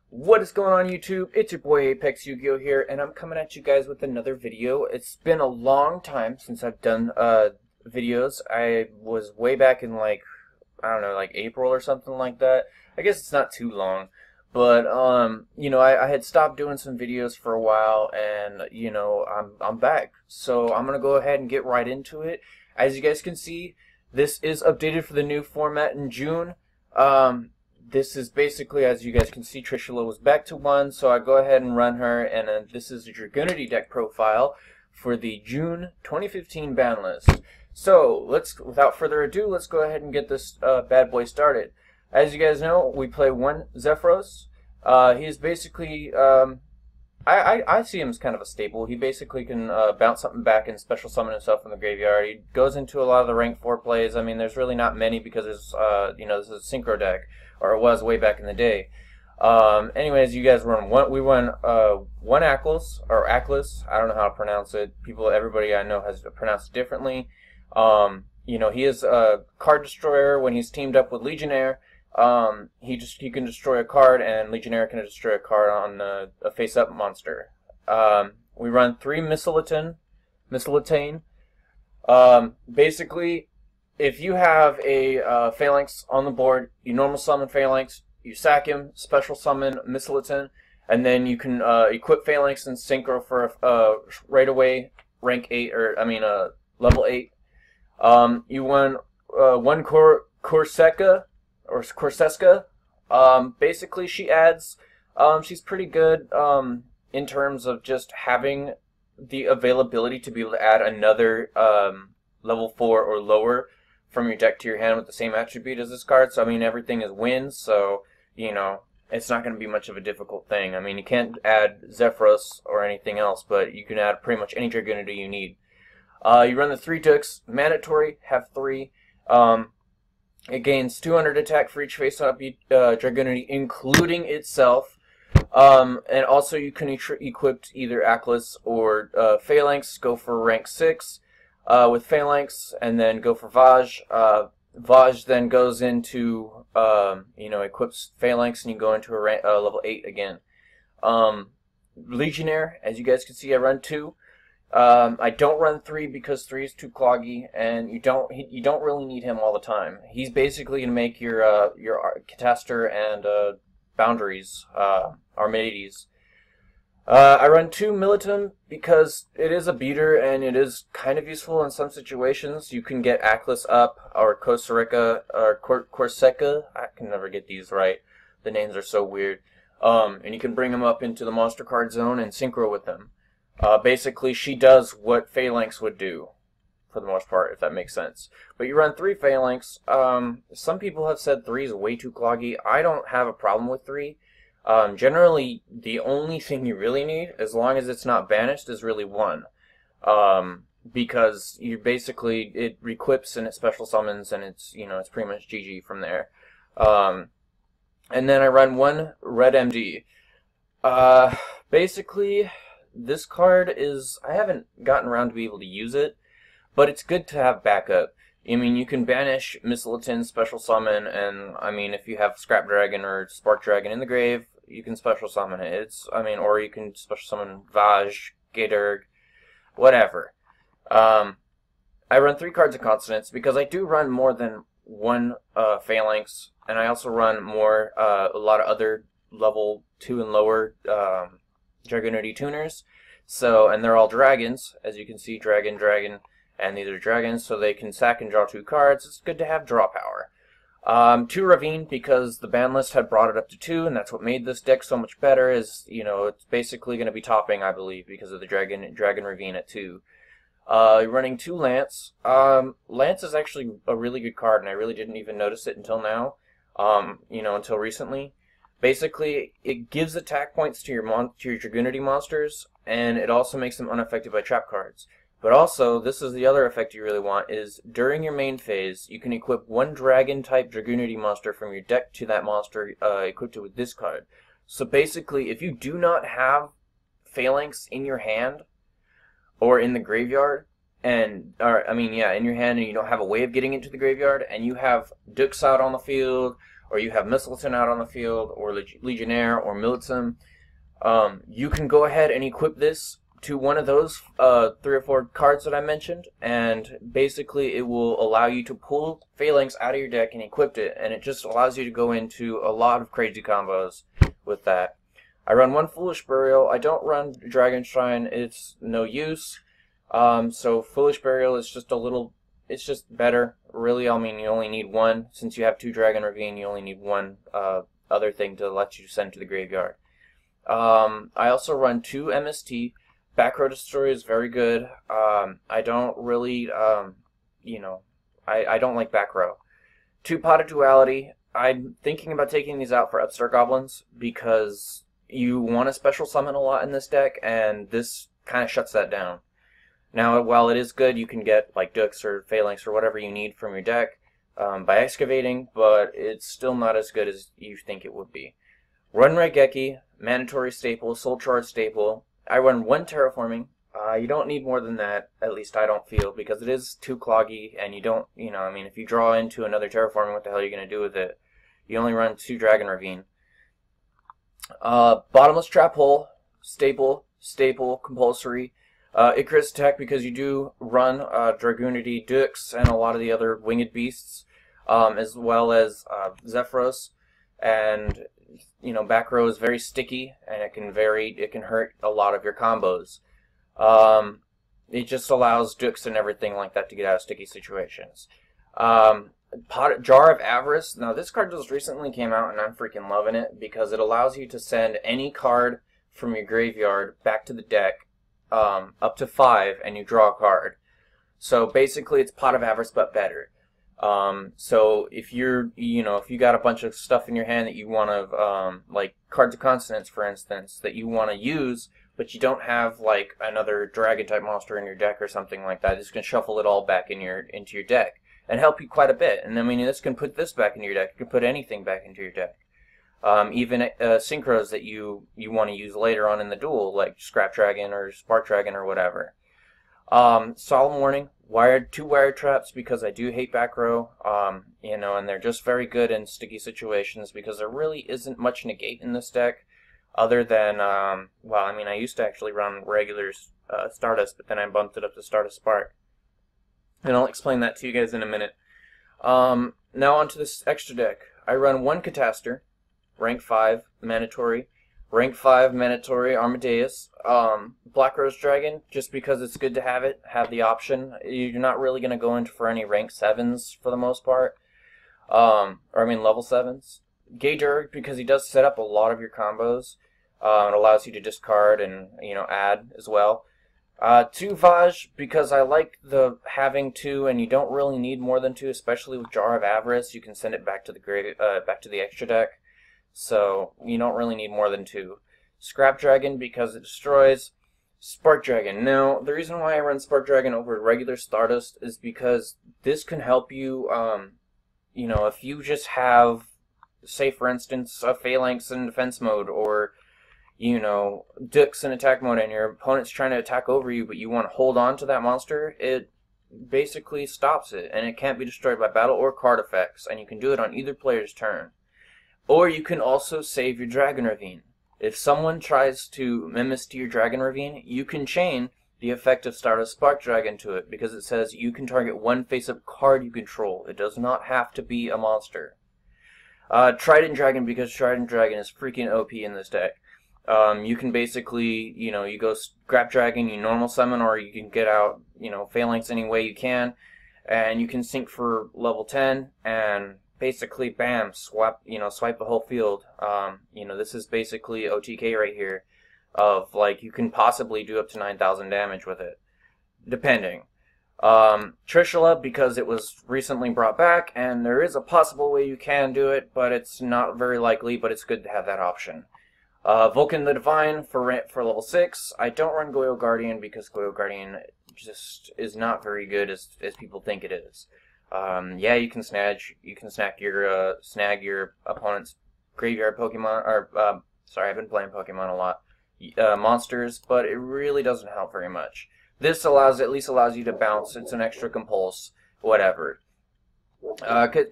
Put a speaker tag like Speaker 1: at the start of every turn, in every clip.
Speaker 1: What is going on YouTube? It's your boy Apex Yu-Gi-Oh here, and I'm coming at you guys with another video. It's been a long time since I've done videos. I was way back in I don't know, like April or something like that. I guess it's not too long. But I had stopped doing some videos for a while, and I'm back. So I'm gonna go ahead and get right into it. As you guys can see, this is updated for the new format in June. This is basically, as you guys can see, Trishula was back to 1, so I go ahead and run her, and this is the Dragunity deck profile for the June 2015 ban list. So, without further ado, let's go ahead and get this bad boy started. As you guys know, we play one Zephyros. He's basically, I see him as kind of a staple. He basically can bounce something back and special summon himself from the graveyard. He goes into a lot of the rank 4 plays. I mean, there's really not many because there's, this is a synchro deck, or it was way back in the day. Anyways, you guys run we run one Aklis, or Aklis. I don't know how to pronounce it. Everybody I know has pronounced it differently. He is a card destroyer when he's teamed up with Legionnaire. He can destroy a card, and Legionnaire can destroy a card on a face-up monster. We run 3 Mistletoe. Basically, if you have a Phalanx on the board, you normal summon Phalanx, you sack him, special summon Mistletoe, and then you can equip Phalanx and Synchro for right away rank 8, level 8. You won one Corseca. Basically she adds, she's pretty good in terms of just having the availability to be able to add another level 4 or lower from your deck to your hand with the same attribute as this card. So I mean, everything is wins, so it's not going to be much of a difficult thing. I mean, you can't add Zephyros or anything else, but you can add pretty much any Dragunity you need. You run the 3 Dukes, mandatory, have 3. It gains 200 attack for each face-up Dragunity, including itself. And also you can equip either Aklis or Phalanx, go for rank 6 with Phalanx, and then go for Vaj. Vaj then goes into, equips Phalanx, and you go into a level 8 again. Legionnaire, as you guys can see, I run 2. I don't run 3 because 3 is too cloggy, and you don't really need him all the time. He's basically gonna make your Catastor and Boundaries, Armades. I run 2 Militum because it is a beater and it is kind of useful in some situations. You can get Aklis up, or Corseca, I can never get these right. The names are so weird. And you can bring them up into the monster card zone and synchro with them. Basically, she does what Phalanx would do, for the most part, if that makes sense. But you run 3 Phalanx. Some people have said 3 is way too cloggy. I don't have a problem with 3. Generally, the only thing you really need, as long as it's not banished, is really 1. Because you basically, it requips and it special summons, and it's pretty much GG from there. And then I run 1 Red MD. Basically, this card is, I haven't gotten around to be able to use it, but it's good to have backup. I mean, you can banish Mistletoe, special summon, and I mean, if you have Scrap Dragon or Spark Dragon in the grave, you can special summon it. Or you can special summon Vaj, Gatorg, whatever. I run 3 cards of Consonance because I do run more than 1 Phalanx, and I also run a lot of other level 2 and lower Dragunity tuners. So, and they're all dragons, as you can see, dragon, and these are dragons, so they can sack and draw 2 cards. It's good to have draw power. 2 Ravine, because the ban list had brought it up to 2, and that's what made this deck so much better, is, it's basically going to be topping, I believe, because of the Dragon Ravine at 2. Running 2 Lance. Lance is actually a really good card, and I really didn't even notice it until now, until recently. Basically, it gives attack points to your Dragunity monsters, and it also makes them unaffected by trap cards. But also, this is the other effect you really want, is during your main phase, you can equip 1 Dragon-type Dragunity monster from your deck to that monster equipped with this card. So basically, if you do not have Phalanx in your hand, or in the graveyard, in your hand, and you don't have a way of getting into the graveyard, and you have Dukes out on the field, or you have Mistleton out on the field, or Legionnaire, or Militum, you can go ahead and equip this to one of those 3 or 4 cards that I mentioned, and basically it will allow you to pull Phalanx out of your deck and equip it, and it just allows you to go into a lot of crazy combos with that. I run 1 Foolish Burial. I don't run Dragon Shrine. It's no use. So Foolish Burial is just it's just better. Really, I mean, you only need 1. Since you have 2 Dragon Ravine, you only need 1 other thing to let you send to the graveyard. I also run 2 MST. Back Row Destroy is very good. I don't really, you know, I don't like Back Row. 2 Pot of Duality. I'm thinking about taking these out for Upstart Goblins because you want to special summon a lot in this deck, and this kind of shuts that down. Now, while it is good, you can get like Dux or Phalanx or whatever you need from your deck by excavating, but it's still not as good as you think it would be. Run Raigeki, Mandatory Staple, Soul Charge Staple. I run 1 Terraforming. You don't need more than that, at least I don't feel, because it is too cloggy, and you don't, you know, I mean, if you draw into another Terraforming, what the hell are you going to do with it? You only run 2 Dragon Ravine. Bottomless Trap Hole, Staple, Compulsory. Icarus Tech, because you do run Dragunity, Dux, and a lot of the other winged beasts, as well as Zephyros, and you know, Back Row is very sticky, and it can hurt a lot of your combos. It just allows Dux and everything like that to get out of sticky situations. Jar of Avarice. Now, this card just recently came out, and I'm freaking loving it because it allows you to send any card from your graveyard back to the deck, up to 5, and you draw a card. So basically, it's Pot of Avarice, but better. So if if you got a bunch of stuff in your hand that you want to, like Cards of Consonance, for instance, that you want to use, but you don't have like another dragon type monster in your deck or something like that, it's going to shuffle it all back into your deck and help you quite a bit. And I mean, this can put this back into your deck. You can put anything back into your deck. Even synchros that you want to use later on in the duel, like Scrap Dragon or Spark Dragon or whatever. Solemn Warning, 2 Wire Traps, because I do hate Back Row, and they're just very good in sticky situations because there really isn't much negate in this deck, other than, well, I mean, I used to actually run regular Stardust, but then I bumped it up to Stardust Spark. And I'll explain that to you guys in a minute. Now onto this extra deck. I run 1 Catastor, rank 5, Mandatory. Rank 5 Mandatory Armadeus. Black Rose Dragon, just because it's good to have the option. You're not really going to go into for any rank 7s for the most part. Level 7s. Gaydur, because he does set up a lot of your combos. It allows you to discard and, add as well. 2 Vaj, because I like the having 2, and you don't really need more than 2, especially with Jar of Avarice. You can send it back to the extra deck. So, you don't really need more than 2. Scrap Dragon, because it destroys. Spark Dragon. Now, the reason why I run Spark Dragon over regular Stardust is because this can help you, if you just have, say for instance, a Phalanx in defense mode, or, Dux in attack mode, and your opponent's trying to attack over you, but you want to hold on to that monster, it basically stops it, and it can't be destroyed by battle or card effects, and you can do it on either player's turn. Or you can also save your Dragon Ravine. If someone tries to MST your Dragon Ravine, you can chain the effect of Stardust Spark Dragon to it, because it says you can target 1 face-up card you control. It does not have to be a monster. Trident Dragon, because Trident Dragon is freaking OP in this deck. You can basically, you go Scrap Dragon, you normal summon, or you can get out, Phalanx any way you can, and you can sync for level 10, and basically, bam, swipe the whole field. This is basically OTK right here, of like you can possibly do up to 9,000 damage with it, depending. Trishula, because it was recently brought back, and there is a possible way you can do it, but it's not very likely. But it's good to have that option. Vulcan the Divine for level 6. I don't run Goyo Guardian because Goyo Guardian just is not very good as people think it is. Yeah, you can snag your opponent's graveyard Pokemon, or sorry, I've been playing Pokemon a lot, monsters, but it really doesn't help very much. This at least allows you to bounce. It's an extra compulse, whatever.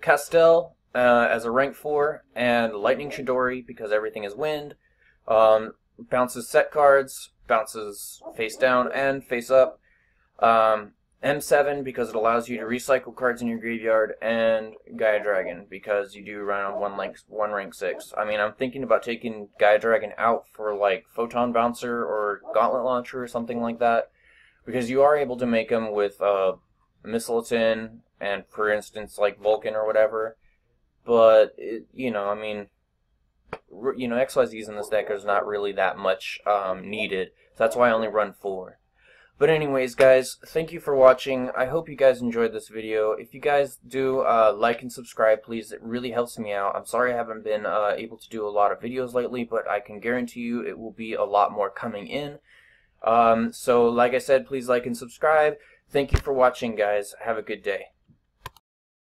Speaker 1: Castel, as a rank 4, and Lightning Chidori because everything is wind. Bounces set cards, bounces face down and face up. M7 because it allows you to recycle cards in your graveyard, and Gaia Dragon because you do run on one rank 6. I mean, I'm thinking about taking Gaia Dragon out for like Photon Bouncer or Gauntlet Launcher or something like that, because you are able to make them with Missileton and, for instance, like Vulcan or whatever. But I mean, XYZs in this deck is not really that much needed. So that's why I only run 4. But anyways, guys, thank you for watching. I hope you guys enjoyed this video. If you guys do, like and subscribe, please. It really helps me out. I'm sorry I haven't been able to do a lot of videos lately, but I can guarantee you it will be a lot more coming in. So, like I said, please like and subscribe. Thank you for watching, guys. Have a good day.